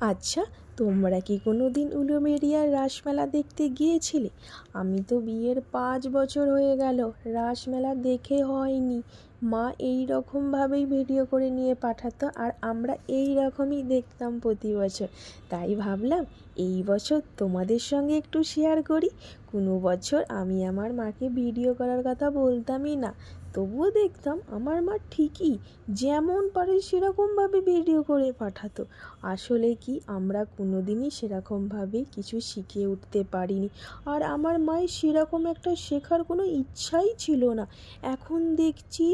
আচ্ছা, তোমরা কি কোনো দিন উলুবেড়িয়ার রাসমেলা দেখতে গিয়েছিলে? আমি তো বিয়ের 5 বছর হয়ে গেল রাসমেলা দেখে হয়নি। মা এই রকমভাবেই ভিডিও করে নিয়ে পাঠাতো, আর আমরা এই রকমই দেখতাম প্রতি বছর। তাই ভাবলাম এই বছর তোমাদের সঙ্গে একটু শেয়ার করি। কোনো বছর আমি আমার মাকে ভিডিও করার কথা বলতামই না, তবুও দেখতাম আমার মা ঠিকই যেমন পারে সেরকমভাবে ভিডিও করে পাঠাতো। আসলে কি আমরা কোনো দিনই সেরকমভাবে কিছু শিখে উঠতে পারিনি, আর আমার মায়ের সেরকম একটা শেখার কোনো ইচ্ছাই ছিল না। এখন দেখছি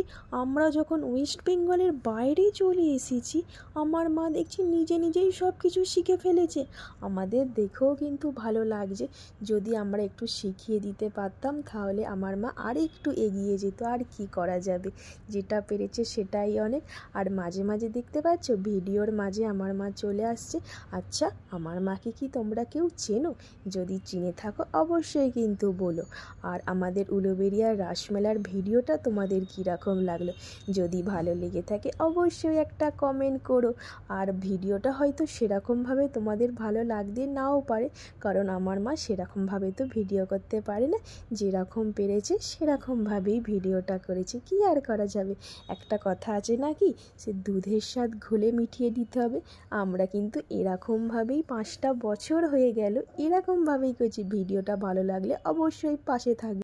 আমরা যখন ওয়েস্ট বেঙ্গলের বাইরে চলে এসেছি, আমার মা দেখছি নিজে নিজেই সব কিছু শিখে ফেলেছে। আমাদের দেখেও কিন্তু ভালো লাগছে। যদি আমরা একটু শিখিয়ে দিতে পারতাম তাহলে আমার মা আর একটু এগিয়ে যেত। আর কি করা যাবে, যেটা পেরেছে সেটাই অনেক। আর মাঝে মাঝে দেখতে পাচ্ছ ভিডিওর মাঝে আমার মা চলে আসছে। আচ্ছা, আমার মাকে কি তোমরা কেউ চেনো? যদি চিনে থাকো অবশ্যই কিন্তু বলো। আর আমাদের উলুবেড়িয়ার রাসমেলার ভিডিওটা তোমাদের কীরকম লাগলো? যদি ভালো লেগে থাকে অবশ্যই একটা কমেন্ট করো। আর ভিডিওটা হয়তো সেরকমভাবে তোমাদের ভালো লাগতে নাও পারে, কারণ আমার মা সেরকমভাবে তো ভিডিও করতে পারে না। যেরকম পেরেছে সেরকমভাবেই ভিডিওটা করেছে, কি আর করা যাবে। একটা কথা আছে নাকি, সে দুধের স্বাদ ঘোলে মিঠিয়ে দিতে হবে। আমরা কিন্তু এরকমভাবেই 5টা বছর হয়ে গেল এরকমভাবেই করছি। ভিডিওটা ভালো লাগলে অবশ্যই পাশে থাকবে।